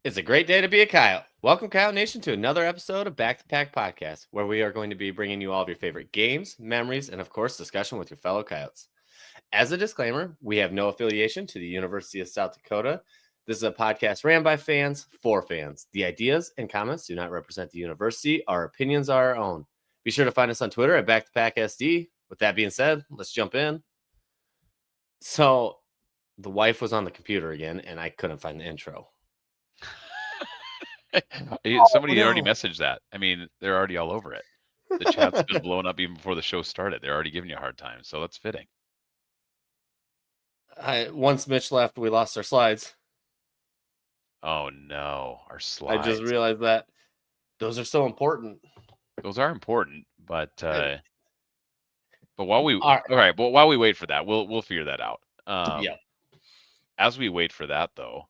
It's a great day to be a Coyote. Welcome, Coyote Nation, to another episode of Back to Pack Podcast, where we are going to be bringing you all of your favorite games, memories, and of course, discussion with your fellow Coyotes. As a disclaimer, we have no affiliation to the University of South Dakota. This is a podcast ran by fans for fans. The ideas and comments do not represent the university. Our opinions are our own. Be sure to find us on Twitter at Back to Pack SD. With that being said, let's jump in. So, the wife was on the computer again, and I couldn't find the intro. Somebody had already no. messaged that. I mean, they're already all over it. The chat's been blowing up even before the show started. They're already giving you a hard time, so that's fitting. Once Mitch left, we lost our slides. Oh no, our slides. I just realized that those are so important. Those are important, but while we All right, but while we wait for that, we'll figure that out. Yeah. As we wait for that, though,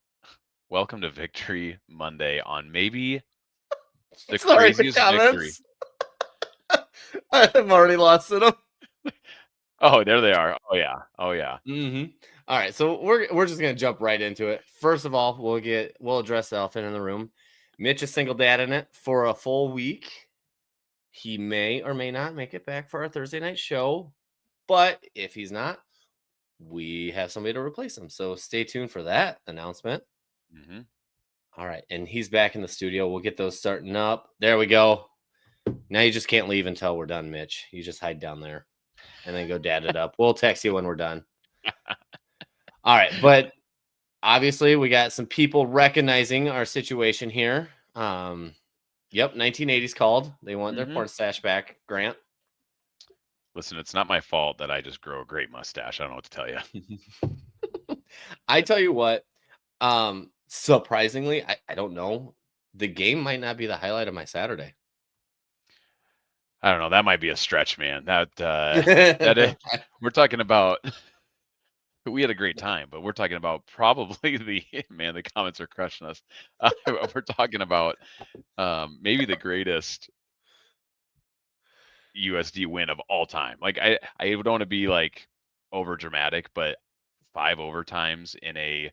welcome to Victory Monday on maybe the craziest victory. I've already lost them. Oh, there they are. Oh yeah. Mm-hmm. All right, so we're just gonna jump right into it. First of all, we'll address the elephant in the room. Mitch is single dad in it for a full week. He may or may not make it back for our Thursday night show, but if he's not, we have somebody to replace him. So stay tuned for that announcement. Mm-hmm. All right, and he's back in the studio. We'll get those starting up. There we go. Now you just can't leave until we're done, Mitch. You just hide down there and then go dad it up. We'll text you when we're done. All right, but obviously we got some people recognizing our situation here. Yep, 1980s called. They want their porn stash back, Grant. Listen, it's not my fault that I just grow a great mustache. I don't know what to tell you. I tell you what, surprisingly, I don't know. The game might not be the highlight of my Saturday. I don't know. That might be a stretch, man. We're talking about. We had a great time, but we're talking about probably the comments are crushing us. We're talking about maybe the greatest USD win of all time. Like I don't want to be like over dramatic, but 5 overtimes in a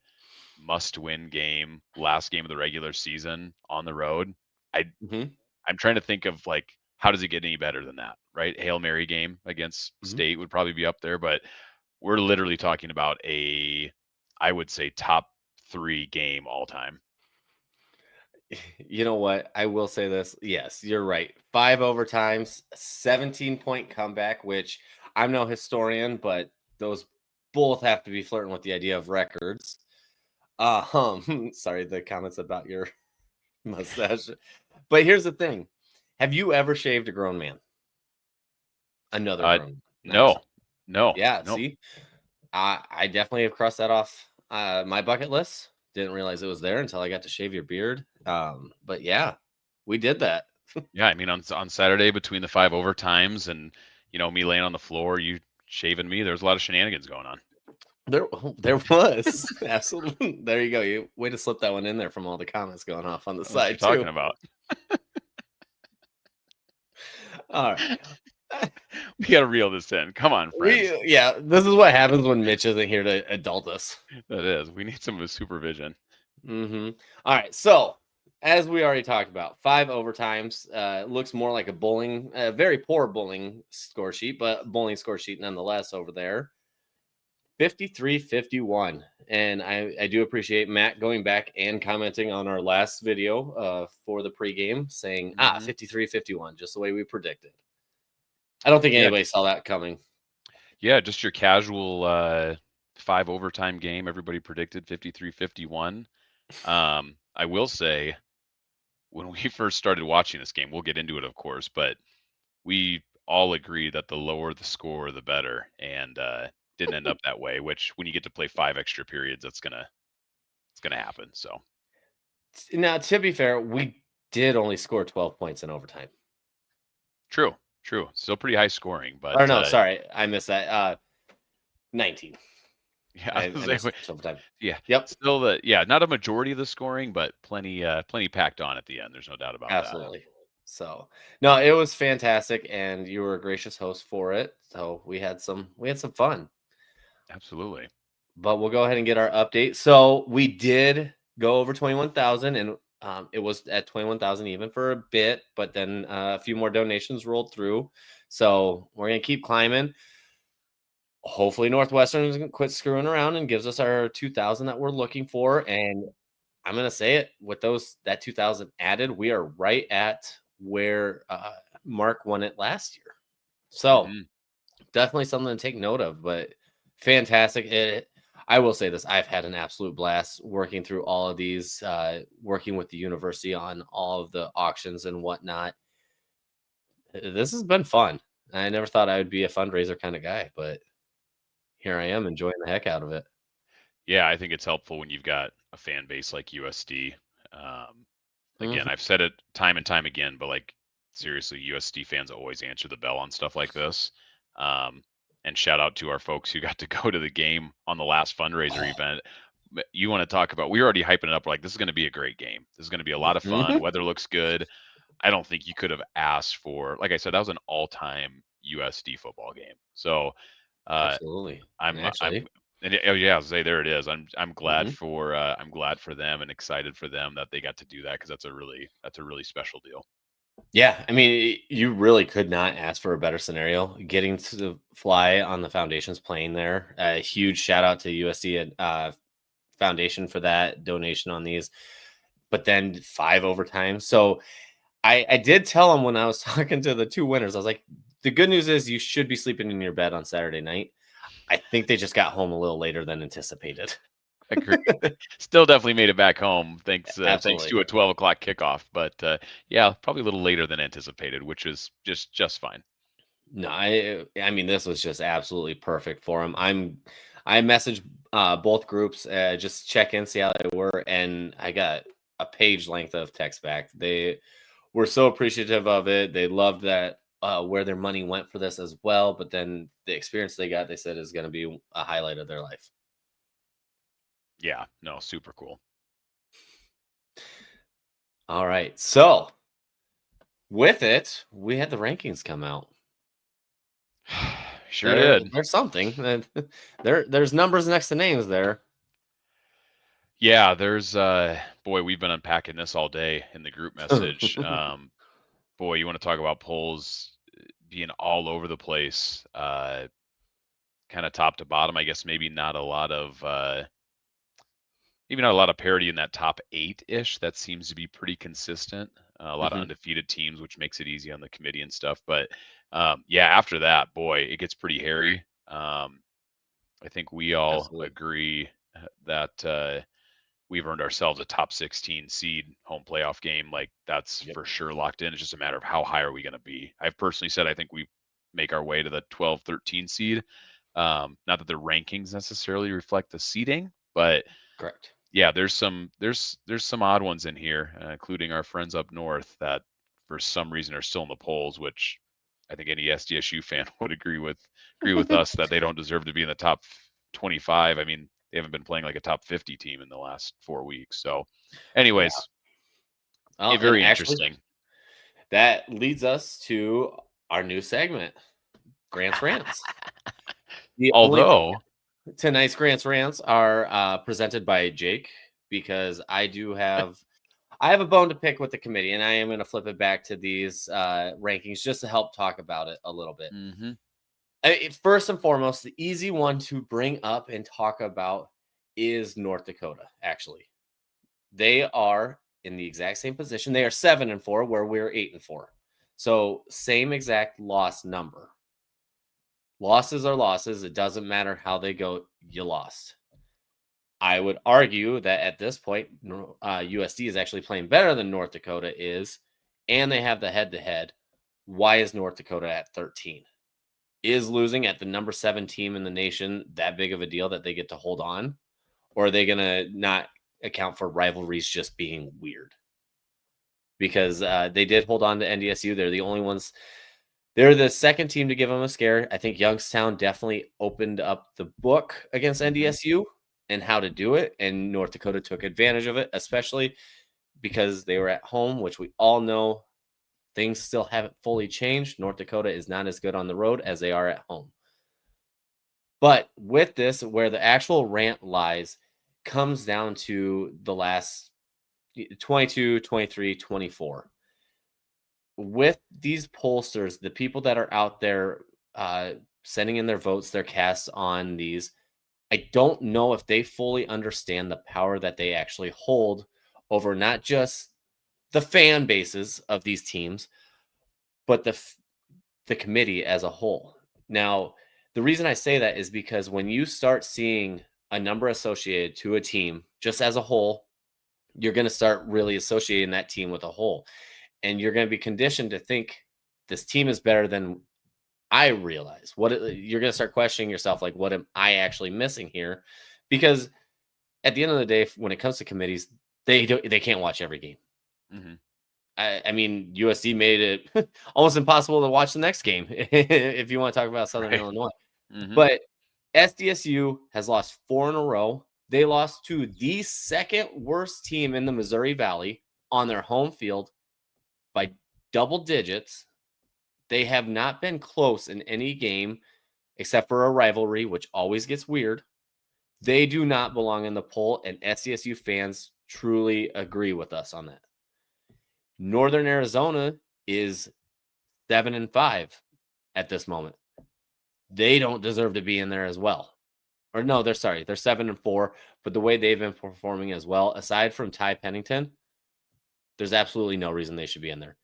must-win game, last game of the regular season on the road. I'm trying to think of like how does it get any better than that, right? Hail Mary game against State would probably be up there, but we're literally talking about I would say top 3 game all time. You know what? I will say this. Yes, you're right. 5 overtimes, 17-point comeback, which I'm no historian, but those both have to be flirting with the idea of records. Sorry, the comments about your mustache. But here's the thing. Have you ever shaved a grown man? Another grown man? No. Yeah, see? I definitely have crossed that off my bucket list. Didn't realize it was there until I got to shave your beard. But yeah, we did that. Yeah, I mean on Saturday between the 5 overtimes and me laying on the floor, you shaving me, there's a lot of shenanigans going on. There was absolutely. There you go. You way to slip that one in there from all the comments going off on the side. What are you talking about? All right. We got to reel this in. Come on, friends. This is what happens when Mitch isn't here to adult us. That is. We need some of his supervision. All right. So, as we already talked about, 5 overtimes. Looks more like a very poor bowling score sheet, but bowling score sheet nonetheless over there. 53-51. And I do appreciate Matt going back and commenting on our last video for the pregame saying, 53-51, just the way we predicted. I don't think anybody saw that coming. Yeah, just your casual 5 overtime game. Everybody predicted 53-51. I will say, when we first started watching this game, we'll get into it, of course, but we all agree that the lower the score, the better, and didn't end up that way. Which, when you get to play 5 extra periods, it's gonna happen. So, now to be fair, we did only score 12 points in overtime. True. Still pretty high scoring, but or no, sorry, I missed that. 19. Yeah, I missed overtime. Yeah. Yep. Still not a majority of the scoring, but plenty packed on at the end. There's no doubt about that. Absolutely. So no, it was fantastic, and you were a gracious host for it. So we had some fun. Absolutely. But we'll go ahead and get our update. So we did go over 21,000, and it was at 21,000 even for a bit, but then a few more donations rolled through. So we're gonna keep climbing. Hopefully Northwestern is gonna quit screwing around and gives us our 2,000 that we're looking for. And I'm gonna say it, with that 2,000 added, we are right at where Mark won it last year. So Mhm. definitely something to take note of. But fantastic. I will say this: I've had an absolute blast working through all of these, working with the university on all of the auctions and whatnot. This has been fun. I never thought I would be a fundraiser kind of guy, but here I am enjoying the heck out of it. Yeah, I think it's helpful when you've got a fan base like USD. Again, Mhm. I've said it time and time again, but like seriously, USD fans always answer the bell on stuff like this. Um, and shout out to our folks who got to go to the game on the last fundraiser Oh, event. You want to talk about? We're already hyping it up. We're like, this is going to be a great game. This is going to be a lot of fun. mhm. Weather looks good. I don't think you could have asked for. Like I said, that was an all-time USD football game. So uh, Absolutely. And I'm actually, and oh yeah, say there it is. mhm. I'm glad for them and excited for them that they got to do that because that's a really special deal. Yeah, I mean, you really could not ask for a better scenario. Getting to fly on the Foundation's plane there. A huge shout out to USC and Foundation for that donation on these. But then 5 overtime. So I did tell them when I was talking to the two winners, I was like, the good news is you should be sleeping in your bed on Saturday night. I think they just got home a little later than anticipated. Agree. Still definitely made it back home thanks Absolutely. to a 12 o'clock kickoff, but yeah, probably a little later than anticipated, which is just fine. No, I mean this was just absolutely perfect for him. I messaged both groups, just check in, see how they were, and I got a page length of text back. They were so appreciative of it. They loved that, where their money went for this as well. But then the experience they got, they said, is going to be a highlight of their life. Yeah, no, super cool. All right, so with it, we had the rankings come out. Sure did. There's something. There's numbers next to names there. Yeah, there's boy, we've been unpacking this all day in the group message. Boy, you want to talk about polls being all over the place, kind of top to bottom. I guess maybe not a lot of parity in that top 8-ish. That seems to be pretty consistent. A lot of Mhm. undefeated teams, which makes it easy on the committee and stuff. But yeah, after that, boy, it gets pretty hairy. I think we all Absolutely. agree that we've earned ourselves a top 16 seed home playoff game. Like that's Yep. for sure locked in. It's just a matter of how high are we going to be. I've personally said I think we make our way to the 12, 13 seed. Not that the rankings necessarily reflect the seeding, but Correct. yeah, there's some odd ones in here, including our friends up north that for some reason are still in the polls, which I think any SDSU fan would agree with us that they don't deserve to be in the top 25. I mean, they haven't been playing like a top 50 team in the last 4 weeks. So, Yeah. anyways, Well, and very actually, interesting. that leads us to our new segment, Grant's Rants. The only Although, tonight's Grant's Rants are presented by Jake, because I have a bone to pick with the committee, and I am going to flip it back to these rankings just to help talk about it a little bit. hmm First and foremost, the easy one to bring up and talk about is North Dakota. Actually, they are in the exact same position. They are 7-4, where we're 8-4. So same exact loss number. Losses are losses. It doesn't matter how they go. You lost. I would argue that at this point, USD is actually playing better than North Dakota is, and they have the head-to-head. Why is North Dakota at 13? Is losing at the number 7 team in the nation that big of a deal that they get to hold on? Or are they going to not account for rivalries just being weird? Because they did hold on to NDSU. They're the only ones. They're the second team to give them a scare. I think Youngstown definitely opened up the book against hmm NDSU and how to do it, and North Dakota took advantage of it, especially because they were at home, which we all know things still haven't fully changed. North Dakota is not as good on the road as they are at home. But with this, where the actual rant lies comes down to the last 22, 23, 24. With these pollsters, the people that are out there sending in their votes, their casts on these, I don't know if they fully understand the power that they actually hold over not just the fan bases of these teams, but the committee as a whole. Now, the reason I say that is because when you start seeing a number associated to a team just as a whole, you're going to start really associating that team with a whole. And you're going to be conditioned to think this team is better than I realize. You're going to start questioning yourself, like, what am I actually missing here? Because at the end of the day, when it comes to committees, they can't watch every game. Mm-hmm. I mean, USD made it almost impossible to watch the next game if you want to talk about Southern Right. Illinois. Mm-hmm. But SDSU has lost 4 in a row. They lost to the second worst team in the Missouri Valley on their home field by double digits. They have not been close in any game except for a rivalry, which always gets weird. They do not belong in the poll, and SDSU fans truly agree with us on that. Northern Arizona is 7-5 at this moment. They don't deserve to be in there as well. Or no, they're 7-4. But the way they've been performing as well, aside from Ty Pennington, there's absolutely no reason they should be in there.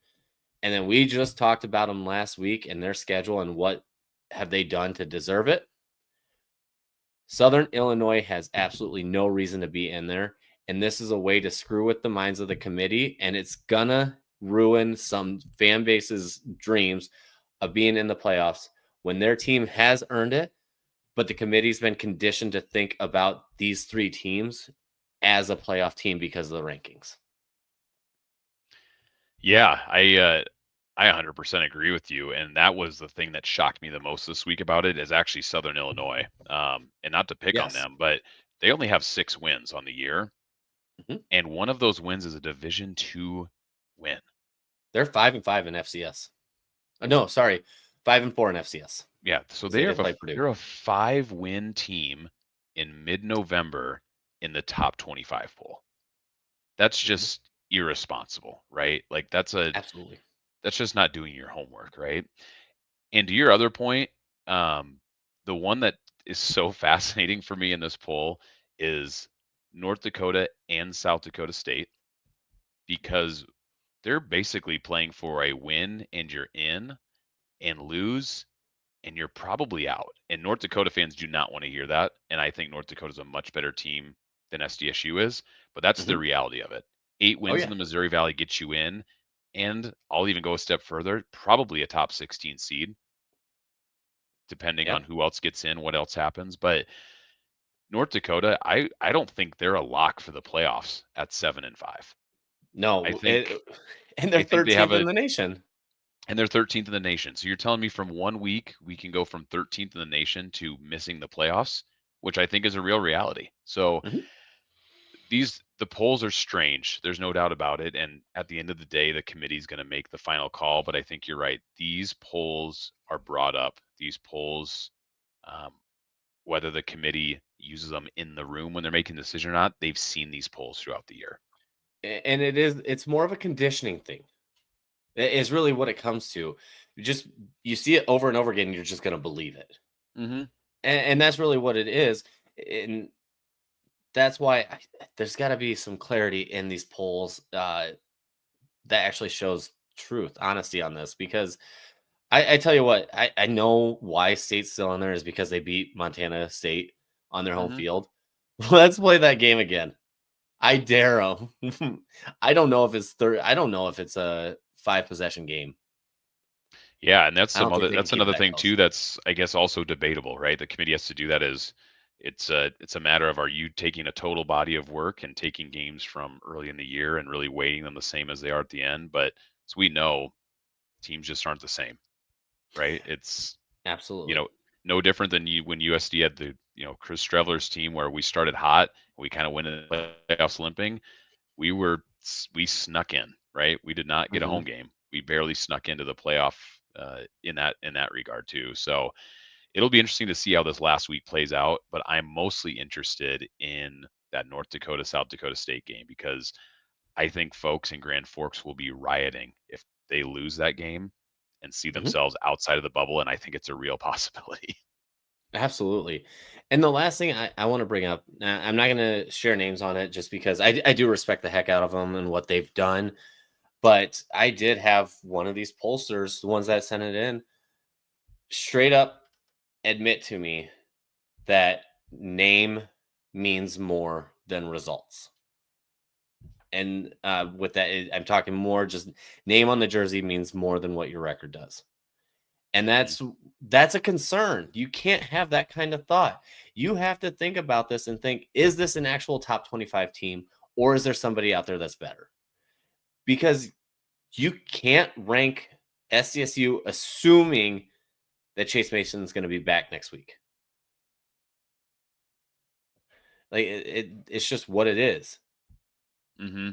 And then we just talked about them last week and their schedule and what have they done to deserve it. Southern Illinois has absolutely no reason to be in there. And this is a way to screw with the minds of the committee. And it's gonna ruin some fan base's dreams of being in the playoffs when their team has earned it. But the committee's been conditioned to think about these 3 teams as a playoff team because of the rankings. Yeah, I 100% agree with you, and that was the thing that shocked me the most this week about it is actually Southern Illinois. And not to pick on Yes. them, but they only have 6 wins on the year, Mhm. and one of those wins is a Division II win. They're 5-5 in FCS. No, sorry, 5-4 in FCS. Yeah, so They they're did play Purdue. a 5-win team in mid-November in the top 25 poll. That's just irresponsible, right? Like Absolutely. that's just not doing your homework, right? And to your other point, the one that is so fascinating for me in this poll is North Dakota and South Dakota State because they're basically playing for a win and you're in and lose and you're probably out. And North Dakota fans do not want to hear that. And I think North Dakota is a much better team than SDSU is, but that's the reality of it. 8 Oh, wins in yeah. the Missouri Valley get you in, and I'll even go a step further, probably a top 16 seed, depending Yeah. on who else gets in, what else happens. But North Dakota, I don't think they're a lock for the playoffs at 7-5. I No, think and they're I think they have 13th in a the nation. and they're 13th in the nation. So you're telling me from 1 week we can go from 13th in the nation to missing the playoffs, which I think is a real reality. So Mhm. the polls are strange. There's no doubt about it. And at the end of the day, the committee's going to make the final call. But I think you're right. These polls are brought up. These polls, um, whether the committee uses them in the room when they're making the decision or not, they've seen these polls throughout the year. And it's more of a conditioning thing. It's really what it comes to. You see it over and over again, and you're just gonna believe it. Mm-hmm. And that's really what it is. And that's why there's got to be some clarity in these polls that actually shows truth, honesty on this. Because I tell you what, I know why State's still in there is because they beat Montana State on their home Mm-hmm. field. Let's play that game again. I dare them. I don't know if it's I don't know if it's a 5 possession game. Yeah, and I don't think they can that's keep it another that thing close. too that's I guess also debatable, right? The committee has to do that is it's a matter of are you taking a total body of work and taking games from early in the year and really weighting them the same as they are at the end, but as we know, teams just aren't the same, right? It's you Absolutely. know, no different than you when USD had the, Chris Streveler's team where we started hot, we kind of went in the playoffs limping. We snuck in, right? We did not get a Hmm. home game. We barely snuck into the playoff in that regard too. So it'll be interesting to see how this last week plays out. But I'm mostly interested in that North Dakota, South Dakota State game, because I think folks in Grand Forks will be rioting if they lose that game and see Mhm. themselves outside of the bubble. And I think it's a real possibility. Absolutely. And the last thing I want to bring up, I'm not going to share names on it just because I do respect the heck out of them and what they've done. But I did have one of these pollsters, the ones that sent it in, straight up admit to me that name means more than results. And with that, I'm talking more just name on the jersey means more than what your record does. And that's a concern. You can't have that kind of thought. You have to think about this and think, is this an actual top 25 team or is there somebody out there that's better? Because you can't rank SDSU assuming that Chase Mason is going to be back next week. Like it's just what it is. Mm-hmm.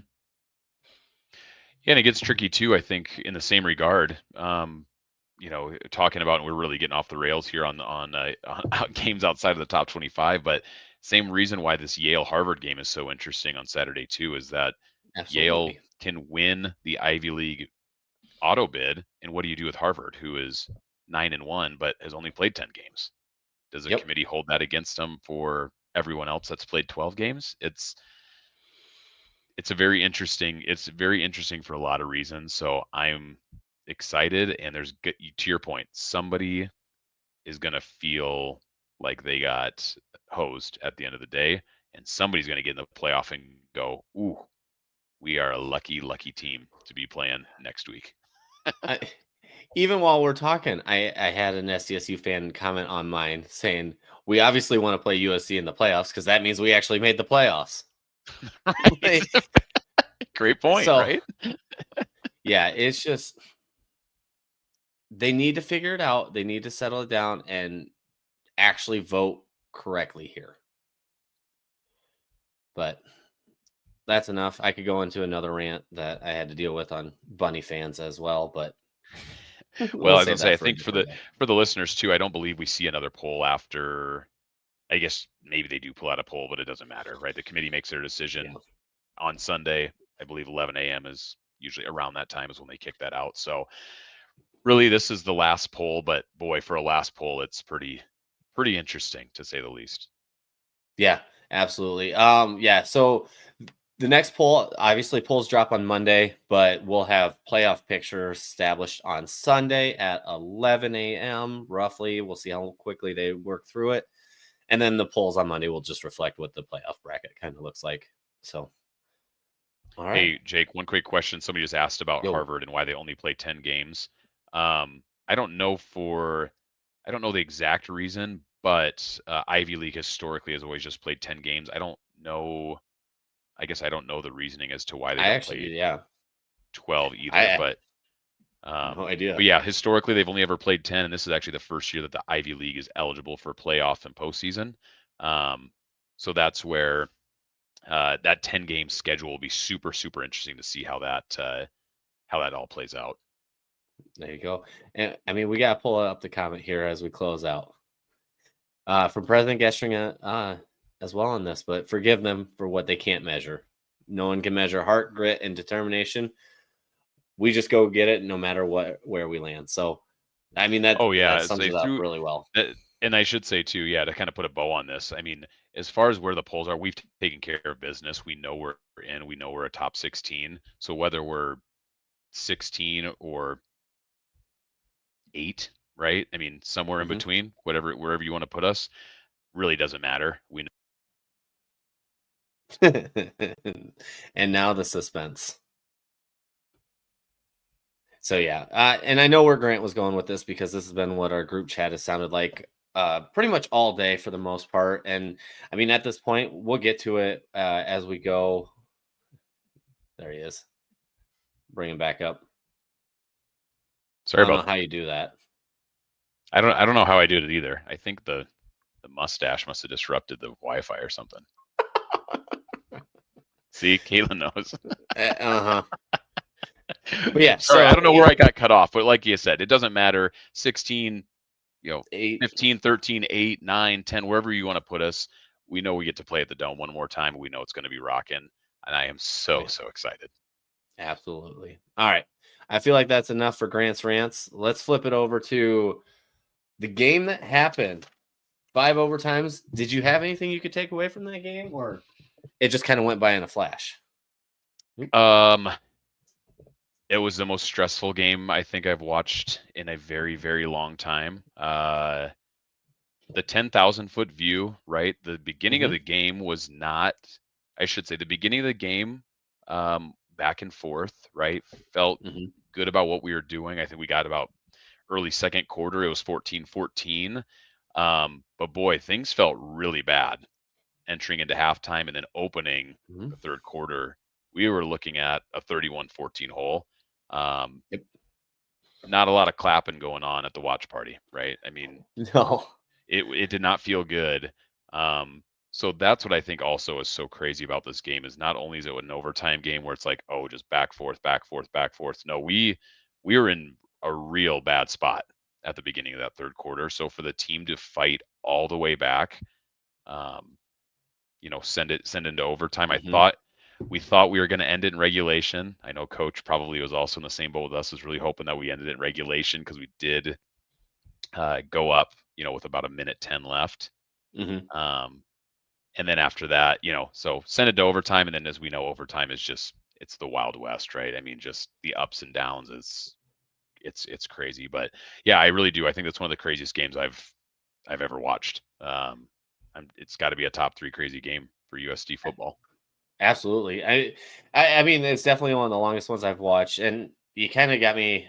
Yeah, and it gets tricky too, I think, in the same regard. Talking about, and we're really getting off the rails here on games outside of the top 25, but same reason why this Yale Harvard game is so interesting on Saturday too is that Yale Absolutely. can win the Ivy League auto bid, and what do you do with Harvard, who is 9-1 but has only played 10 games? Does a Yep. committee hold that against them for everyone else that's played 12 games? It's very interesting for a lot of reasons. So I'm excited, and to your point, somebody is going to feel like they got hosed at the end of the day, and somebody's going to get in the playoff and go, ooh, we are a lucky team to be playing next week. Even while we're talking, I had an SDSU fan comment on mine saying, we obviously want to play USC in the playoffs because that means we actually made the playoffs. Right. Great point, right? Yeah, it's just they need to figure it out. They need to settle it down and actually vote correctly here. But that's enough. I could go into another rant that I had to deal with on Bunny fans as well, but Well, as I save say, that I for a think for different day. the listeners too, I don't believe we see another poll after. I guess maybe they do pull out a poll, but it doesn't matter, right? The committee makes their decision on Sunday. I believe 11 a.m. is usually around that time is when they kick that out. So really, this is the last poll, but boy, for a last poll, it's pretty interesting to say the least. Yeah, absolutely. Yeah. So the next poll, obviously, polls drop on Monday, but we'll have playoff pictures established on Sunday at 11 a.m. roughly. We'll see how quickly they work through it, and then the polls on Monday will just reflect what the playoff bracket kind of looks like. So, all right. Hey, Jake, one quick question. Somebody just asked about Harvard and why they only play 10 games. I don't know the exact reason, but Ivy League historically has always just played 10 games. I don't know. I guess I don't know the reasoning as to why they don't play 12 either, but no idea. But yeah, historically they've only ever played 10, and this is actually the first year that the Ivy League is eligible for playoff and postseason. So that's where that 10-game schedule will be super interesting to see how that all plays out. There you go. And I mean, we got to pull up the comment here as we close out. From President Gestring as well on this, but forgive them for what they can't measure. No one can measure heart, grit, and determination. We just go get it no matter where we land. So, I mean, that sums it up really well. And I should say too, to kind of put a bow on this, I mean, as far as where the polls are, we've taken care of business. We know we're in. We know we're a top 16. So whether we're 16 or 8, right? I mean, somewhere in between, wherever you want to put us, really doesn't matter. We know. And now the suspense. So yeah, and I know where Grant was going with this because this has been what our group chat has sounded like pretty much all day for the most part. And I mean, at this point, we'll get to it as we go. There he is. Bring him back up. Sorry I don't know how you do that. I don't know how I did it either. I think the mustache must have disrupted the Wi-Fi or something. See, Caitlin knows. But yeah, sorry, I don't know where I got cut off, but like you said, it doesn't matter. 16, 8, 15, 13, 8, 9, 10, wherever you want to put us. we know we get to play at the Dome one more time. We know it's going to be rocking, and I am so excited. Absolutely. All right. I feel like that's enough for Grant's rants. Let's flip it over to the game that happened. 5 overtimes. Did you have anything you could take away from that game, or it just kind of went by in a flash? It was the most stressful game I think I've watched in a very, very long time. The 10,000-foot view, right? The beginning of the game was not, I should say, the beginning of the game, back and forth, right? Felt good about what we were doing. I think we got about early second quarter. It was 14-14. But boy, things felt really bad entering into halftime and then opening the third quarter. We were looking at a 31-14 hole. Not a lot of clapping going on at the watch party, right? I mean, no, it did not feel good. So that's what I think also is so crazy about this game is not only is it an overtime game where it's like, oh, just back forth, back forth, back forth. No, we were in a real bad spot at the beginning of that third quarter. So for the team to fight all the way back, send into overtime. We thought we were going to end it in regulation. I know Coach probably was also in the same boat with us, was really hoping that we ended it in regulation because we did go up, with about a minute 10 left. And then after that, so send it to overtime. And then as we know, overtime is it's the Wild West, right? I mean, just the ups and downs it's crazy. But yeah, I really do. I think that's one of the craziest games I've ever watched. It's got to be a top 3 crazy game for USD football. Absolutely. I mean, it's definitely one of the longest ones I've watched, and you kind of got me.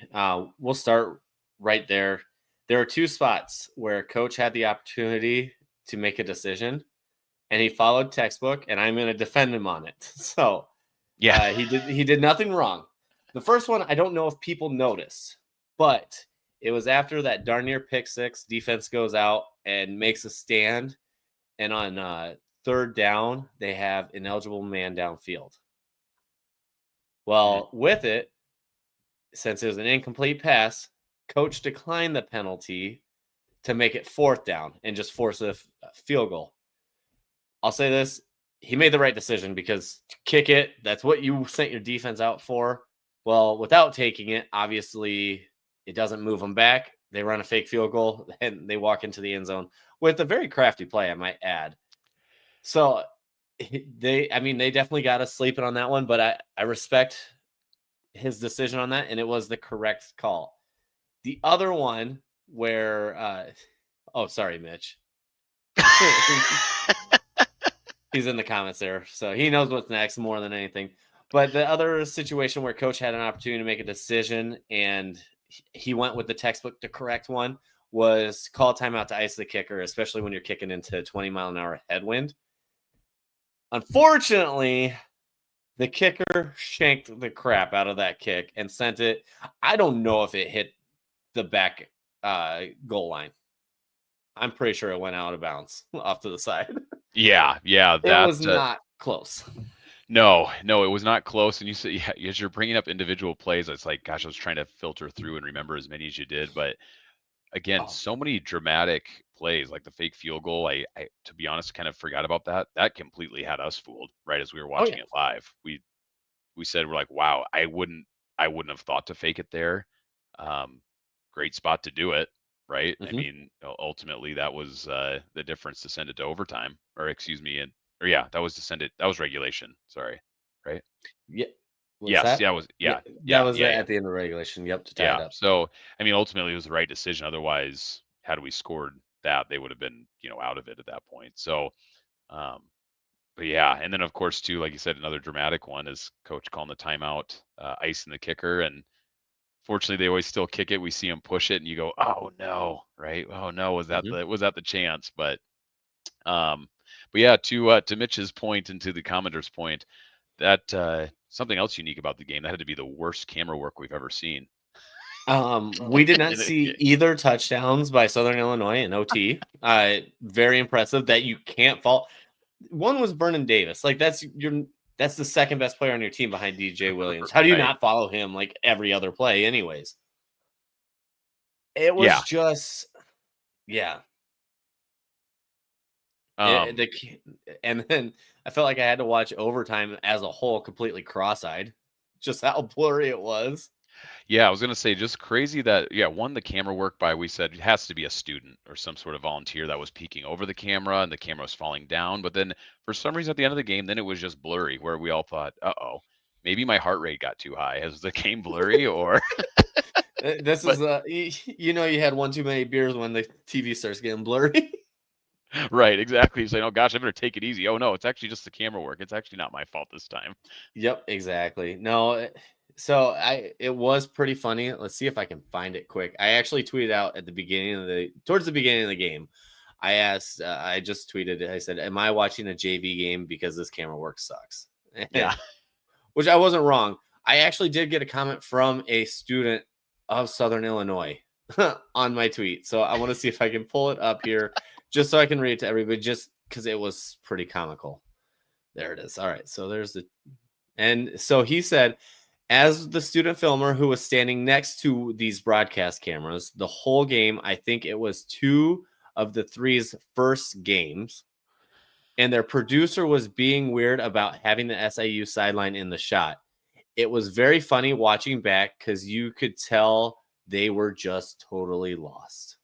We'll start right there. There are 2 spots where Coach had the opportunity to make a decision, and he followed textbook, and I'm going to defend him on it. So, yeah, he did nothing wrong. The first one, I don't know if people notice, but it was after that darn near pick 6. Defense goes out and makes a stand, and on third down, they have ineligible man downfield. Well, with it, since it was an incomplete pass, Coach declined the penalty to make it 4th down and just force a field goal. I'll say this. He made the right decision because kick it, that's what you sent your defense out for. Well, without taking it, obviously it doesn't move them back. They run a fake field goal and they walk into the end zone with a very crafty play, I might add. So they definitely got us sleeping on that one, but I respect his decision on that, and it was the correct call. The other one where, sorry, Mitch. He's in the comments there, so he knows what's next more than anything. But the other situation where Coach had an opportunity to make a decision and he went with the textbook, the correct one, was call timeout to ice the kicker, especially when you're kicking into 20-mile-an-hour headwind. Unfortunately, the kicker shanked the crap out of that kick and sent it. I don't know if it hit the back goal line. I'm pretty sure it went out of bounds off to the side. Yeah. It was not close. No, it was not close. And you said, as you're bringing up individual plays, it's like, gosh, I was trying to filter through and remember as many as you did. But again, so many dramatic plays, like the fake field goal. I to be honest, kind of forgot about that. That completely had us fooled right as we were watching it live. We said, we're like, wow, I wouldn't have thought to fake it there. Great spot to do it. Right. I mean, ultimately that was the difference to send it to overtime, or excuse me. That was to send it. That was regulation. Sorry. Right. Yeah. Yes. That was at the end of regulation. Yep. To tie it up. So, I mean, ultimately it was the right decision. Otherwise, had we scored that, they would have been, out of it at that point. So, but yeah. And then of course too, like you said, another dramatic one is Coach calling the timeout, icing the kicker. And fortunately they always still kick it. We see him push it and you go, oh no, right? Oh no. Was that the chance? But yeah, to Mitch's point and to the commenter's point, that something else unique about the game, that had to be the worst camera work we've ever seen. We did not see either touchdowns by Southern Illinois in OT. Very impressive that you can't fault. One was Vernon Davis. Like that's the second best player on your team behind DJ Williams. How do you not follow him like every other play anyways? It was just, yeah. It, Um, and then I felt like I had to watch overtime as a whole completely cross-eyed, just how blurry it was. yeah, I was gonna say just crazy that yeah, one the camera work by we said it has to be a student or some sort of volunteer that was peeking over the camera and the camera was falling down. But then for some reason at the end of the game, then it was just blurry where we all thought, uh-oh, maybe my heart rate got too high. Is the game blurry or This but is you had one too many beers when the TV starts getting blurry. right, exactly. He's like, oh gosh, I better take it easy. Oh no, it's actually just the camera work. It's actually not my fault this time. Yep, exactly. No, so it was pretty funny. Let's see if I can find it quick. I actually tweeted out at the beginning of towards the beginning of the game. I asked, I just tweeted it. I said, "Am I watching a JV game because this camera work sucks?" Yeah. Which I wasn't wrong. I actually did get a comment from a student of Southern Illinois on my tweet. So I want to see if I can pull it up here just so I can read it to everybody, just because it was pretty comical. There it is. All right. So there's the and so he said, as the student filmer who was standing next to these broadcast cameras, the whole game, I think it was two of the three's first games, and their producer was being weird about having the SIU sideline in the shot. It was very funny watching back because you could tell they were just totally lost.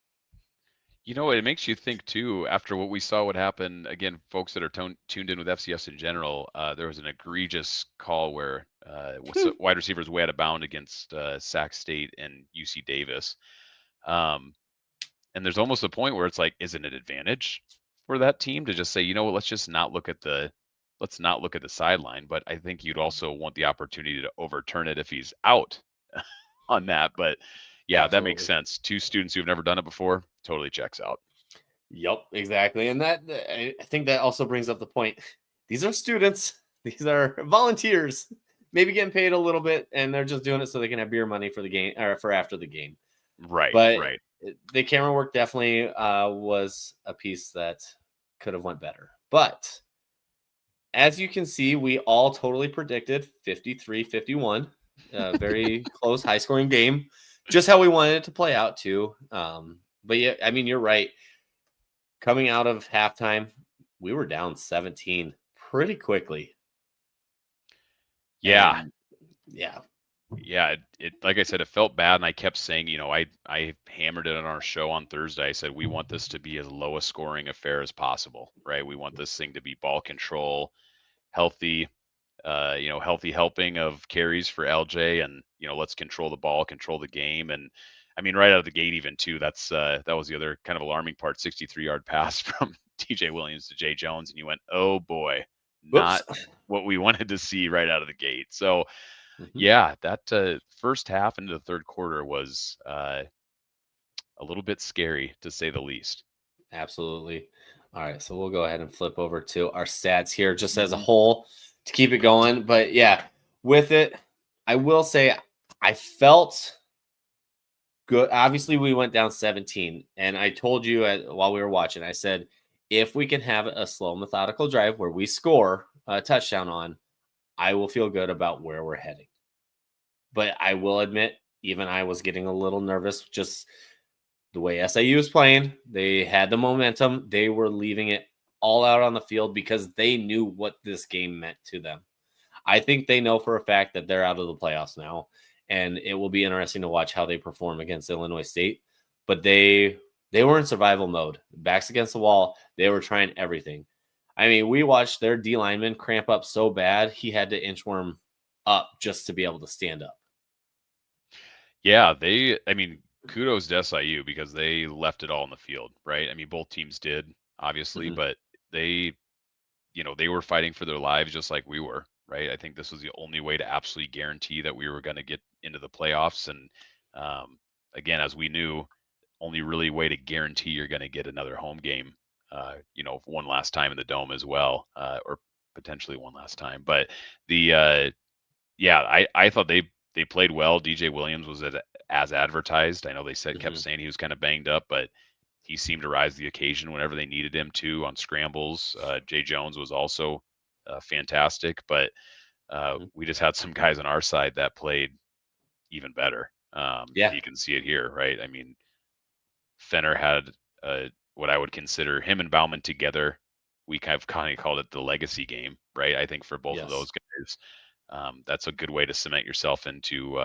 You know, it makes you think too, after what we saw what happened, again, folks that are tuned in with FCS in general, there was an egregious call where wide receivers way out of bound against Sac State and UC Davis. Um, and there's almost a point where it's like, is it an advantage for that team to just say, you know what, let's just not look at let's not look at the sideline. But I think you'd also want the opportunity to overturn it if he's out on that. But yeah, that makes Absolutely. sense. Two students who've never done it before, totally checks out. Yep, exactly. And that I think that also brings up the point. These are students. These are volunteers, maybe getting paid a little bit, and they're just doing it so they can have beer money for the game or for after the game. Right, But right. the camera work definitely was a piece that could have went better. But as you can see, we all totally predicted 53-51. Very close, high scoring game. Just how we wanted it to play out, too. But yeah, I mean, you're right. Coming out of halftime, we were down 17 pretty quickly. Yeah, And yeah. yeah. It like I said, it felt bad, and I kept saying, you know, I hammered it on our show on Thursday. I said we want this to be as low a scoring affair as possible, right? We want this thing to be ball control, healthy, healthy helping of carries for LJ, and let's control the ball, control the game, and I mean, right out of the gate, even too. That was the other kind of alarming part. 63-yard pass from TJ Williams to Jay Jones, and you went, oh boy, Whoops. not what we wanted to see right out of the gate. So Mhm. yeah, that first half into the third quarter was a little bit scary to say the least. Absolutely. All right. So we'll go ahead and flip over to our stats here just as a Hmm. whole to keep it going. But yeah, with it, I will say I felt good. Obviously, we went down 17. And I told you while we were watching, I said, if we can have a slow, methodical drive where we score a touchdown on, I will feel good about where we're heading. But I will admit, even I was getting a little nervous just the way SIU was playing. They had the momentum. They were leaving it all out on the field because they knew what this game meant to them. I think they know for a fact that they're out of the playoffs now, and it will be interesting to watch how they perform against Illinois State. But they were in survival mode, backs against the wall. They were trying everything. I mean, we watched their D lineman cramp up so bad he had to inchworm up just to be able to stand up. Yeah, I mean, kudos to SIU because they left it all on the field, right? I mean, both teams did, obviously, Mhm. but they were fighting for their lives just like we were, right? I think this was the only way to absolutely guarantee that we were going to get into the playoffs. And um, again, as we knew, only really way to guarantee you're going to get another home game, one last time in the dome as well, or potentially one last time. But yeah, I thought they played well. DJ Williams was as advertised. I know they said kept Mhm. saying he was kind of banged up, but he seemed to rise to the occasion whenever they needed him to on scrambles. Jay Jones was also fantastic, but Mhm. we just had some guys on our side that played even better. Yeah. You can see it here, right? I mean, Fenner had what I would consider him and Bauman together. we kind of called it the legacy game, right? I think for both of Yes. those guys, that's a good way to cement yourself into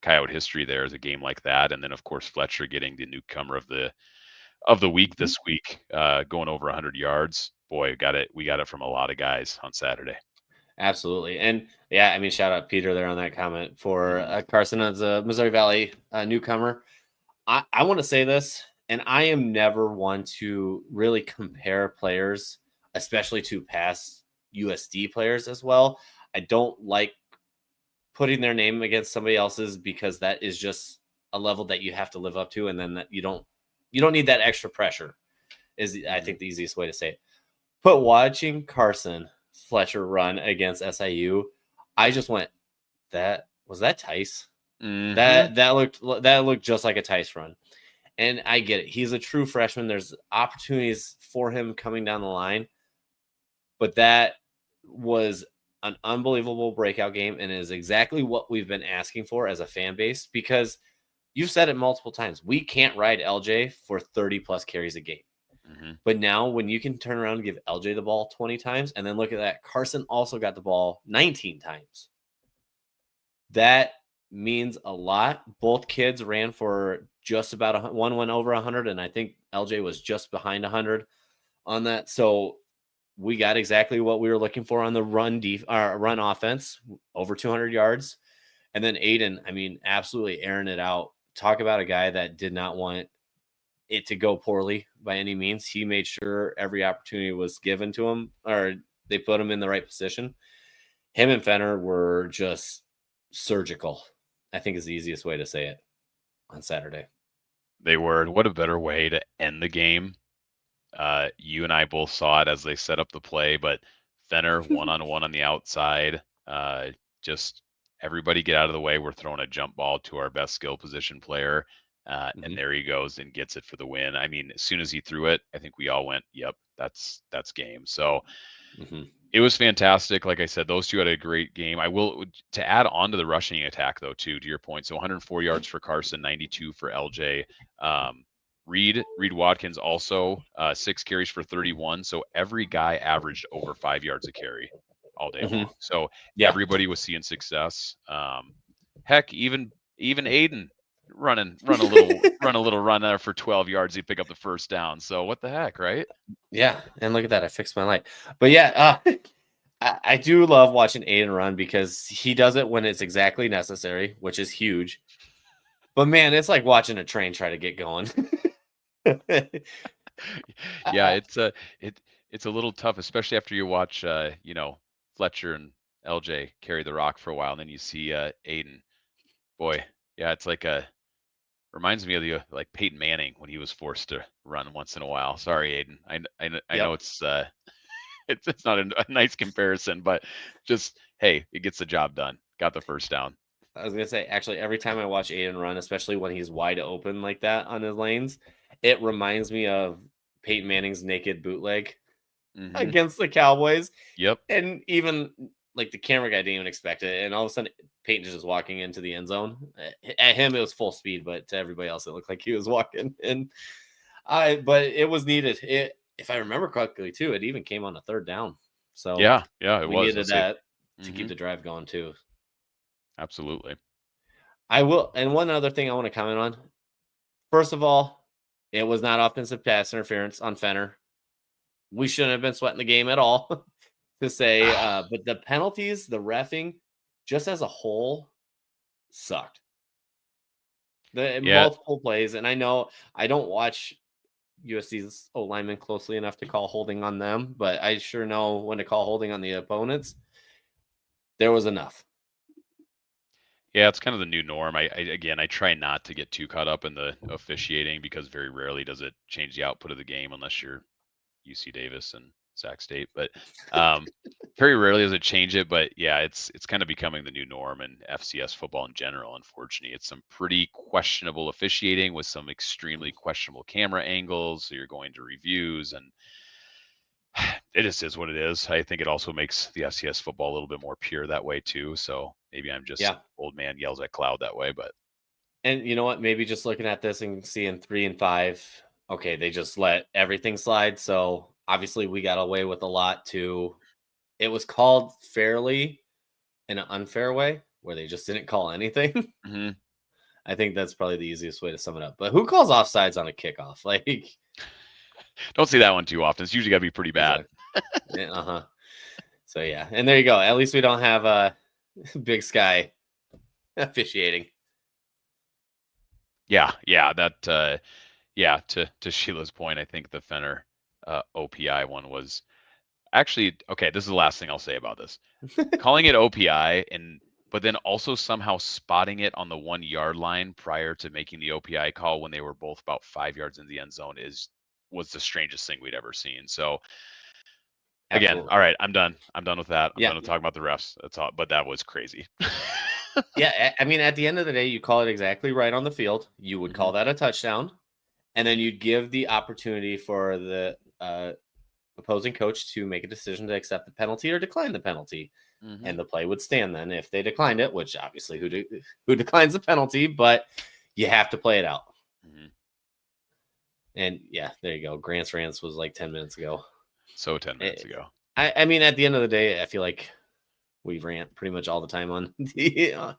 Coyote history. There is a game like that, and then of course Fletcher getting the newcomer of the week Mhm. this week, going over 100 yards. Boy, we got it from a lot of guys on Saturday. Absolutely. And yeah, I mean, shout out Peter there on that comment for Mhm. Carson as a Missouri Valley newcomer. I want to say this, and I am never one to really compare players, especially to past USD players as well. I don't like putting their name against somebody else's because that is just a level that you have to live up to, and then that you don't need that extra pressure. Is I Mhm. think the easiest way to say it. But watching Carson Fletcher run against SIU, I just went, that was that Tice. Mhm. That looked just like a Tice run. And I get it. He's a true freshman. There's opportunities for him coming down the line, but that was an unbelievable breakout game and is exactly what we've been asking for as a fan base because you've said it multiple times. We can't ride LJ for 30 plus carries a game. Mhm. But now when you can turn around and give LJ the ball 20 times and then look at that, Carson also got the ball 19 times. That means a lot. Both kids ran for just about one went over 100, and I think LJ was just behind 100 on that. So we got exactly what we were looking for on the run offense, over 200 yards. And then Aiden, I mean, absolutely airing it out. Talk about a guy that did not want it to go poorly by any means. He made sure every opportunity was given to him, or they put him in the right position. Him and Fenner were just surgical, I think is the easiest way to say it on Saturday. They were. What a better way to end the game. You and I both saw it as they set up the play, but Fenner one-on-one on the outside. Just everybody get out of the way. We're throwing a jump ball to our best skill position player. And Mhm, there he goes and gets it for the win. I mean, as soon as he threw it, I think we all went, "Yep, that's game." So mhm. it was fantastic. Like I said, those two had a great game. I will to add on to the rushing attack though, too, to your point. So 104 yards for Carson, 92 for LJ. Reed Watkins also 6 carries for 31. So every guy averaged over 5 yards a carry all day Mhm. long. So Yeah. everybody was seeing success. Heck, even Aiden run a little run there for 12 yards. He pick up the first down. So what the heck, right? Yeah, and look at that, I fixed my light. But yeah, I do love watching Aiden run because he does it when it's exactly necessary, which is huge. But man, it's like watching a train try to get going. Yeah, Uh, it's a little tough, especially after you watch Fletcher and LJ carry the rock for a while, and then you see Aiden. Boy, yeah, it's like a reminds me of the like Peyton Manning when he was forced to run once in a while. Sorry, Aiden. I know yep. it's it's not a nice comparison, but just hey, it gets the job done. Got the first down. I was gonna say, actually, every time I watch Aiden run, especially when he's wide open like that on his lanes, it reminds me of Peyton Manning's naked bootleg Hmm. against the Cowboys. Yep. And even like the camera guy didn't even expect it. And all of a sudden, Peyton just walking into the end zone. At him, it was full speed, but to everybody else, it looked like he was walking in. But it was needed. If I remember correctly, too, it even came on a third down. So Yeah, yeah, it we was. needed Let's say. that to keep Hmm. the drive going, too. Absolutely. I will. And one other thing I want to comment on. First of all, it was not offensive pass interference on Fenner. We shouldn't have been sweating the game at all to say. But the penalties, the refing, just as a whole, sucked. The Yeah, multiple plays, and I know I don't watch USC's O linemen closely enough to call holding on them, but I sure know when to call holding on the opponents. There was enough. Yeah, it's kind of the new norm. Again, I try not to get too caught up in the officiating because very rarely does it change the output of the game unless you're UC Davis and Sac State. But very rarely does it change it. But yeah, it's kind of becoming the new norm in FCS football in general. Unfortunately, it's some pretty questionable officiating with some extremely questionable camera angles. So you're going to reviews and it just is what it is. I think it also makes the FCS football a little bit more pure that way too. So maybe I'm just Yeah. old man yells at cloud that way, but And you know what? Maybe just looking at this and seeing 3 and 5, okay, they just let everything slide. So obviously we got away with a lot too. It was called fairly in an unfair way where they just didn't call anything. Mm-hmm. I think that's probably the easiest way to sum it up. But who calls offsides on a kickoff? Like, Don't see that one too often. It's usually got to be pretty bad. Exactly. Uh-huh. So yeah, and there you go. At least we don't have Big Sky officiating. Yeah, that to Sheila's point, I think the Fenner OPI one was actually okay. This is the last thing I'll say about this. Calling it OPI but then also somehow spotting it on the 1 yard line prior to making the OPI call when they were both about 5 yards in the end zone was the strangest thing we'd ever seen. So again, Absolutely. all right, I'm done. I'm done with that. I'm Yeah. done talking about the refs. That's all. But that was crazy. Yeah, I mean, at the end of the day, you call it exactly right on the field. You would call that a touchdown, and then you'd give the opportunity for the opposing coach to make a decision to accept the penalty or decline the penalty, and the play would stand then if they declined it, which obviously who declines the penalty, but you have to play it out. And yeah, there you go. Grant's rants was like 10 minutes ago. So 10 minutes ago. I mean, at the end of the day, I feel like we rant pretty much all the time on the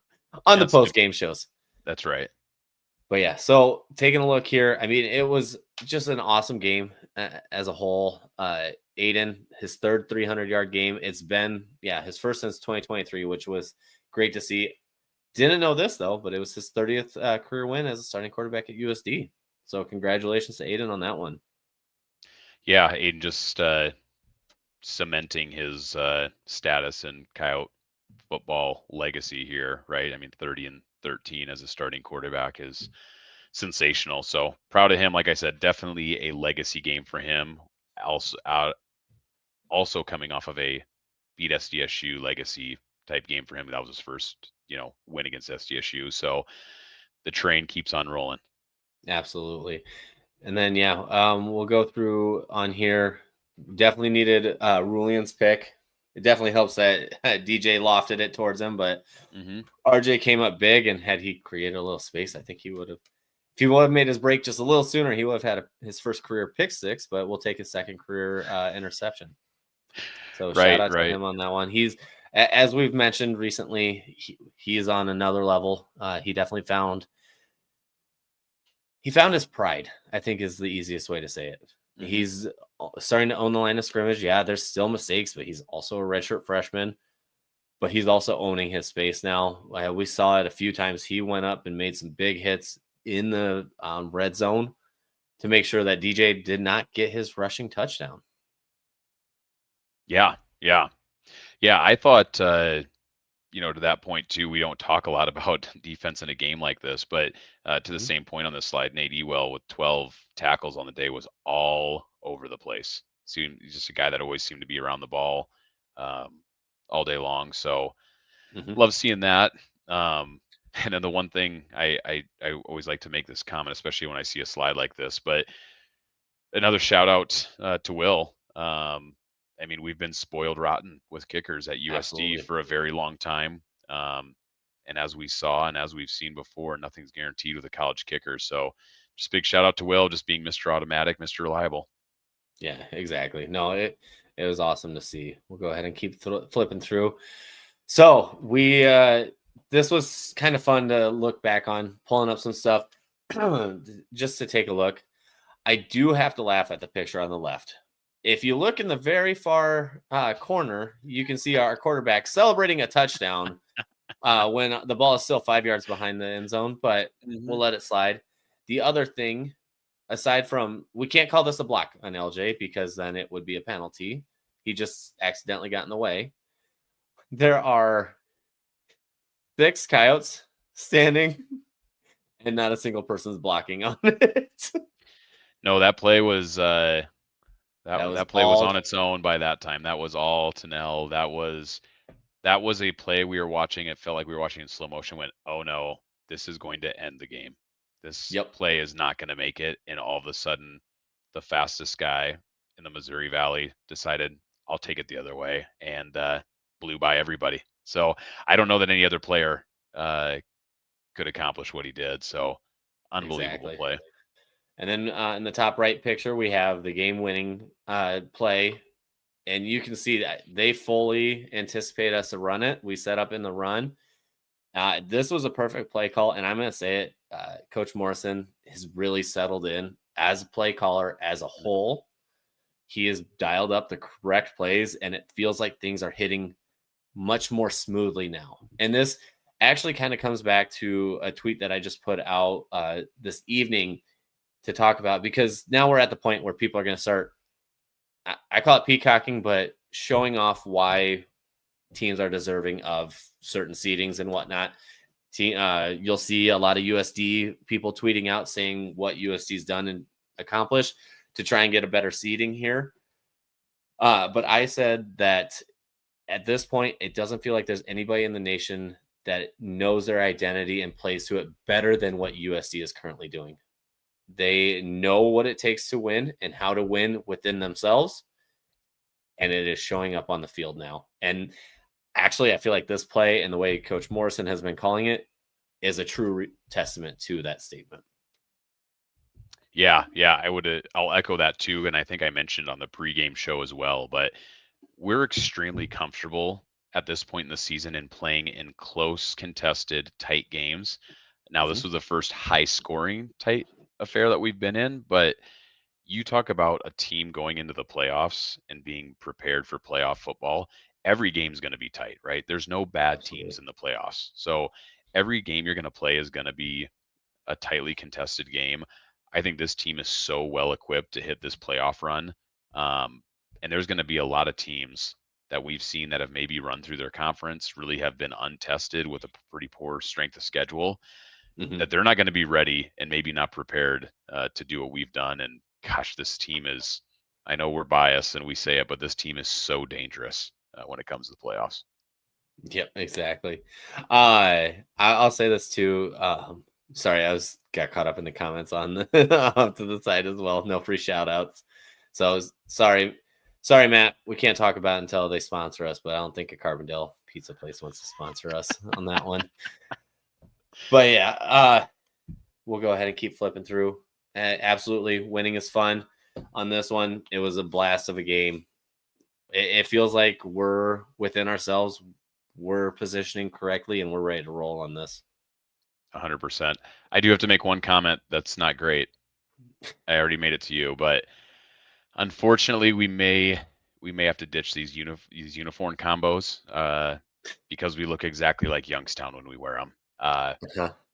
post game shows. That's right. But yeah, so taking a look here, I mean, it was just an awesome game as a whole. Aiden, his third 300-yard game. It's been, his first since 2023, which was great to see. Didn't know this, though, but it was his 30th career win as a starting quarterback at USD. So congratulations to Aiden on that one. Yeah, Aiden just cementing his status in Coyote football legacy here, right? I mean, 30-13 as a starting quarterback is sensational. So proud of him. Like I said, definitely a legacy game for him. Also coming off of a beat SDSU legacy type game for him. That was his first, win against SDSU. So the train keeps on rolling. Absolutely. And then, we'll go through on here. Definitely needed Rulian's pick. It definitely helps that DJ lofted it towards him, but RJ came up big, and had he created a little space, I think he would have. If he would have made his break just a little sooner, he would have had his first career pick six, but we'll take his second career interception. So shout out to him on that one. He's, as we've mentioned recently, he is on another level. He definitely found his pride, I think is the easiest way to say it. He's starting to own the line of scrimmage. Yeah, there's still mistakes, but he's also a redshirt freshman. But he's also owning his space now. We saw it a few times. He went up and made some big hits in the red zone to make sure that DJ did not get his rushing touchdown. Yeah. I thought, to that point too, we don't talk a lot about defense in a game like this, but to the same point on this slide, Nate Ewell with 12 tackles on the day was all over the place. He's just a guy that always seemed to be around the ball all day long. So love seeing that. And then the one thing I always like to make this comment, especially when I see a slide like this, but another shout out to Will. I mean, we've been spoiled rotten with kickers at USD Absolutely. For a very long time. And as we saw and as we've seen before, nothing's guaranteed with a college kicker. So just big shout out to Will, just being Mr. Automatic, Mr. Reliable. Yeah, exactly. No, it was awesome to see. We'll go ahead and keep flipping through. So we this was kind of fun to look back on, pulling up some stuff just to take a look. I do have to laugh at the picture on the left. If you look in the very far corner, you can see our quarterback celebrating a touchdown when the ball is still 5 yards behind the end zone, but we'll let it slide. The other thing, aside from, we can't call this a block on LJ because then it would be a penalty. He just accidentally got in the way. There are 6 Coyotes standing and not a single person's blocking on it. No, that play was that play was on its own by that time. That was all Tennell. That was a play we were watching. It felt like we were watching in slow motion. Went, oh no, this is going to end the game. This play is not going to make it. And all of a sudden, the fastest guy in the Missouri Valley decided, I'll take it the other way, and blew by everybody. So I don't know that any other player could accomplish what he did. So unbelievable play. And then in the top right picture, we have the game-winning play. And you can see that they fully anticipate us to run it. We set up in the run. This was a perfect play call. And I'm going to say it, Coach Morrison has really settled in as a play caller as a whole. He has dialed up the correct plays, and it feels like things are hitting much more smoothly now. And this actually kind of comes back to a tweet that I just put out this evening to talk about, because now we're at the point where people are going to start, I call it peacocking, but showing off why teams are deserving of certain seedings and whatnot. You'll see a lot of USD people tweeting out saying what USD's done and accomplished to try and get a better seeding here. But I said that at this point, it doesn't feel like there's anybody in the nation that knows their identity and plays to it better than what USD is currently doing. They know what it takes to win and how to win within themselves. And it is showing up on the field now. And actually, I feel like this play and the way Coach Morrison has been calling it is a true testament to that statement. Yeah, I'll echo that too. And I think I mentioned on the pregame show as well, but we're extremely comfortable at this point in the season in playing in close, contested, tight games. Now, this was the first high scoring tight affair that we've been in, but you talk about a team going into the playoffs and being prepared for playoff football. Every game's going to be tight, right? There's no bad teams in the playoffs. So every game you're going to play is going to be a tightly contested game. I think this team is so well equipped to hit this playoff run. And there's going to be a lot of teams that we've seen that have maybe run through their conference, really have been untested with a pretty poor strength of schedule, that they're not going to be ready and maybe not prepared to do what we've done. And gosh, this team is, I know we're biased and we say it, but this team is so dangerous when it comes to the playoffs. Yep, exactly. I'll say this too. Sorry, got caught up in the comments on the off to the side as well. No free shout outs. So sorry, Matt. We can't talk about it until they sponsor us, but I don't think a Carbondale pizza place wants to sponsor us on that one. But yeah, we'll go ahead and keep flipping through. Absolutely, winning is fun on this one. It was a blast of a game. It feels like we're within ourselves. We're positioning correctly, and we're ready to roll on this. 100%. I do have to make one comment that's not great. I already made it to you, but unfortunately, we may have to ditch these uniform combos because we look exactly like Youngstown when we wear them.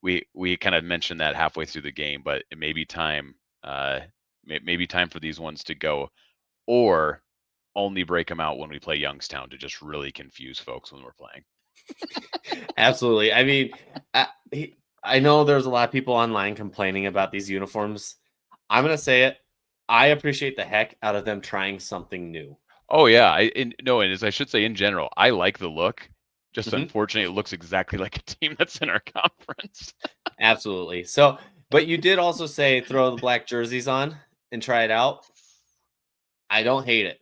We kind of mentioned that halfway through the game, but it may be time for these ones to go, or only break them out when we play Youngstown to just really confuse folks when we're playing. Absolutely. I mean, I know there's a lot of people online complaining about these uniforms. I'm going to say it. I appreciate the heck out of them trying something new. Oh yeah. And as I should say in general, I like the look. Just unfortunately, it looks exactly like a team that's in our conference. Absolutely. So, but you did also say throw the black jerseys on and try it out. I don't hate it.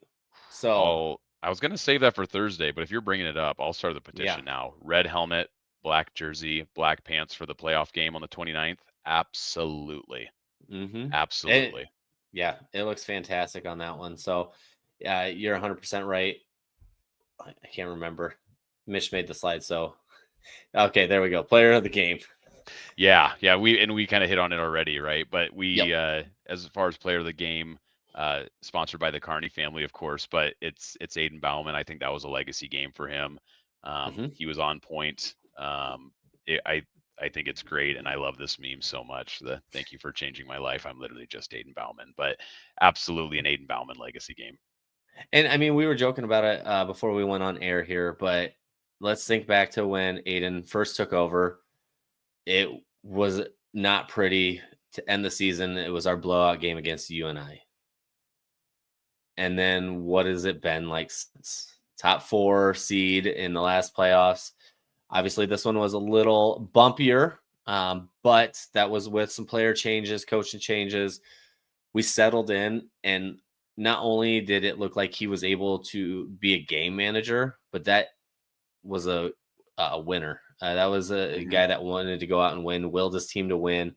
So I was going to save that for Thursday, but if you're bringing it up, I'll start the petition now. Red helmet, black jersey, black pants for the playoff game on the 29th. Absolutely. Absolutely. It looks fantastic on that one. So you're 100% right. I can't remember. Mitch made the slide. So, okay, there we go. Player of the game. Yeah. We kind of hit on it already, right? But as far as player of the game, sponsored by the Carney family, of course, but it's Aiden Bauman. I think that was a legacy game for him. He was on point. I think it's great, and I love this meme so much. Thank you for changing my life. I'm literally just Aiden Bauman, but absolutely an Aiden Bauman legacy game. And I mean, we were joking about it before we went on air here, but let's think back to when Aiden first took over. It was not pretty to end the season. It was our blowout game against UNI. And then what has it been like since? Top 4 seed in the last playoffs. Obviously, this one was a little bumpier, but that was with some player changes, coaching changes. We settled in, and not only did it look like he was able to be a game manager, but that was a winner. That was a guy that wanted to go out and win, willed his team to win.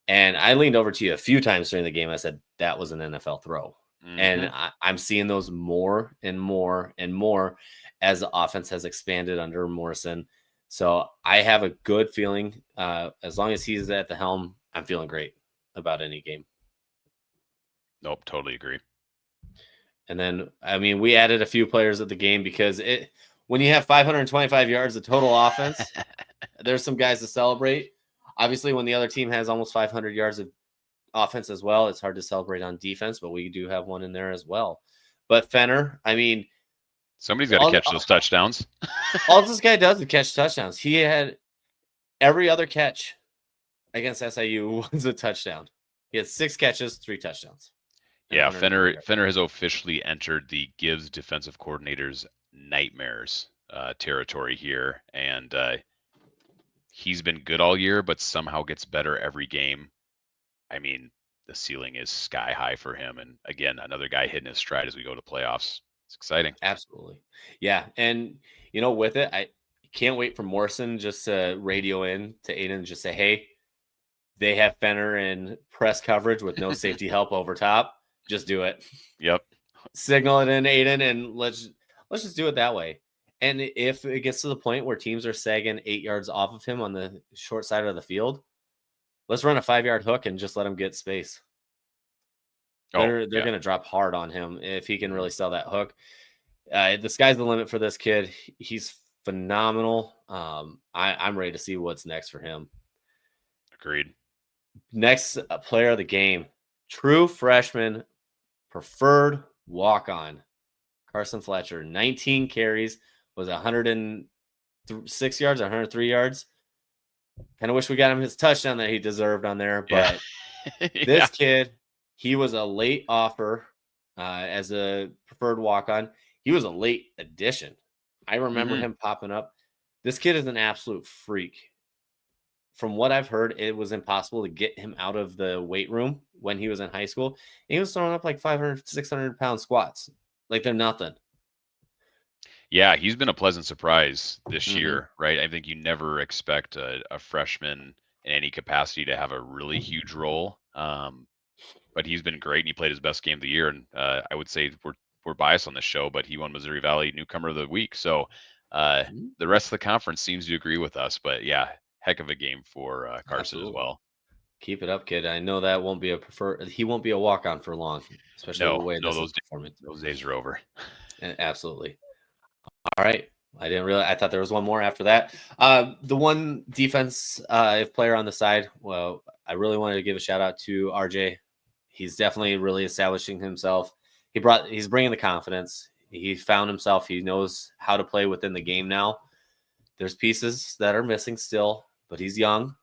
And I leaned over to you a few times during the game. I said, that was an NFL throw. And Hmm. I'm seeing those more and more and more as the offense has expanded under Morrison. So I have a good feeling. As long as he's at the helm, I'm feeling great about any game. Nope, totally agree. And then, I mean, we added a few players at the game because when you have 525 yards of total offense, there's some guys to celebrate. Obviously, when the other team has almost 500 yards of offense as well, it's hard to celebrate on defense, but we do have one in there as well. But Fenner, I mean, Somebody's got to all, catch those touchdowns. all this guy does is catch touchdowns. He had every other catch against SIU was a touchdown. He had 6 catches, 3 touchdowns. Yeah, Fenner has officially entered the Gibbs defensive coordinator's nightmares territory here, and he's been good all year, but somehow gets better every game. I mean, the ceiling is sky high for him, and again, another guy hitting his stride as we go to playoffs. It's exciting. Absolutely. Yeah. And, with it, I can't wait for Morrison just to radio in to Aiden and just say, hey, they have Fenner in press coverage with no safety help over top. Just do it. Yep. Signal it in, Aiden, and let's just do it that way. And if it gets to the point where teams are sagging 8 yards off of him on the short side of the field, let's run a 5-yard hook and just let him get space. They're going to drop hard on him if he can really sell that hook. The sky's the limit for this kid. He's phenomenal. I'm ready to see what's next for him. Agreed. Next player of the game, true freshman, preferred walk-on, Carson Fletcher. 19 carries, was 106 yards, 103 yards. Kind of wish we got him his touchdown that he deserved on there, but this kid, he was a late offer as a preferred walk-on. He was a late addition. I remember him popping up. This kid is an absolute freak. From what I've heard, it was impossible to get him out of the weight room when he was in high school. And he was throwing up like 500, 600-pound squats. Like they're nothing. Yeah, he's been a pleasant surprise this year, right? I think you never expect a freshman in any capacity to have a really huge role. But he's been great, and he played his best game of the year. And I would say we're biased on this show, but he won Missouri Valley Newcomer of the Week. So the rest of the conference seems to agree with us. But yeah, heck of a game for Carson as well. Keep it up, kid. I know that won't be he won't be a walk-on for long, especially the way this is performing. Those days are over. Absolutely. All right. I thought there was one more after that. The one defense player on the side, well, I really wanted to give a shout out to RJ. He's definitely really establishing himself. He's bringing the confidence. He found himself. He knows how to play within the game now. There's pieces that are missing still, but he's young.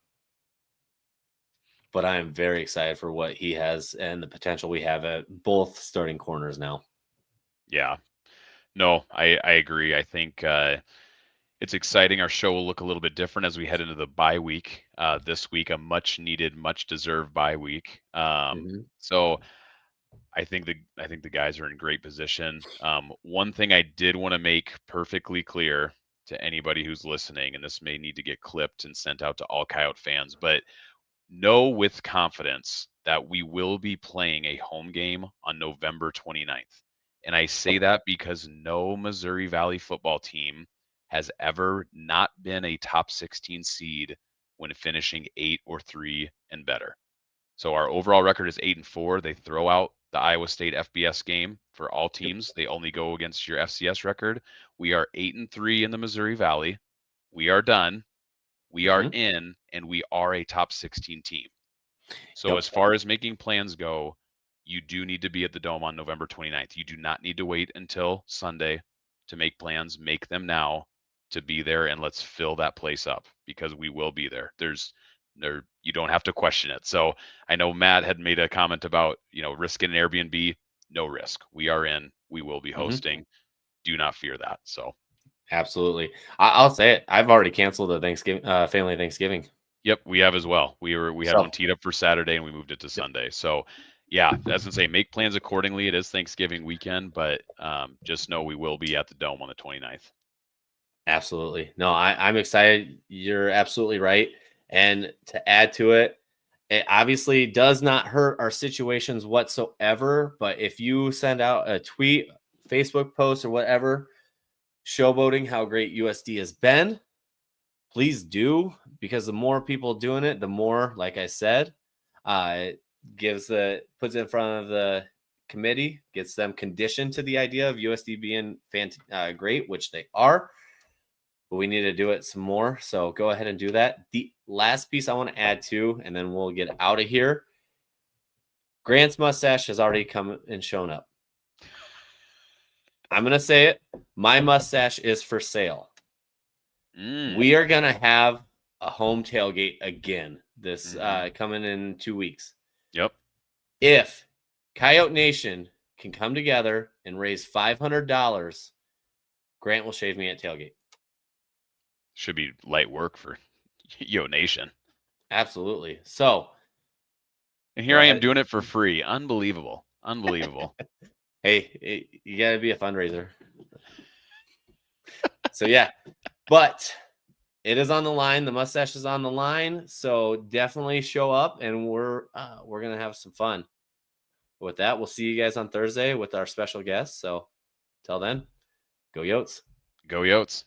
But I am very excited for what he has and the potential we have at both starting corners now. Yeah. No, I agree. I think it's exciting. Our show will look a little bit different as we head into the bye week. This week, a much needed, much deserved bye week. So I think the guys are in great position. One thing I did want to make perfectly clear to anybody who's listening, and this may need to get clipped and sent out to all Coyote fans, but know with confidence that we will be playing a home game on November 29th. And I say that because no Missouri Valley football team has ever not been a top 16 seed when finishing 8 or 3 and better. So our overall record is 8-4. They throw out the Iowa State FBS game for all teams. They only go against your FCS record. We are 8-3 in the Missouri Valley. We are done. We are in, and we are a top 16 team. So as far as making plans go, you do need to be at the Dome on November 29th. You do not need to wait until Sunday to make plans. Make them now to be there, and let's fill that place up because we will be there. You don't have to question it. So I know Matt had made a comment about, risking an Airbnb. No risk. We are in. We will be hosting. Do not fear that. So. Absolutely. I'll say it. I've already canceled the family Thanksgiving. Yep, we have as well. We had one teed up for Saturday and we moved it to Sunday. So yeah, as I say, make plans accordingly. It is Thanksgiving weekend, but just know we will be at the Dome on the 29th. Absolutely. No, I'm excited. You're absolutely right. And to add to it, It obviously does not hurt our situations whatsoever, but if you send out a tweet, Facebook post, or whatever, showboating how great USD has been, please do, because the more people doing it, the more, like I said, it puts it in front of the committee, gets them conditioned to the idea of USD being great, which they are. But we need to do it some more. So go ahead and do that. The last piece I want to add to, and then we'll get out of here. Grant's mustache has already come and shown up. I'm going to say it. My mustache is for sale. We are going to have a home tailgate again this coming in 2 weeks. Yep. If Coyote Nation can come together and raise $500, Grant will shave me at tailgate. Should be light work for Yo Nation. Absolutely. So, and here I am doing it for free. Unbelievable. Hey, you got to be a fundraiser. So, yeah. But it is on the line. The mustache is on the line. So definitely show up, and we're going to have some fun. With that, we'll see you guys on Thursday with our special guest. So till then, go Yotes. Go Yotes.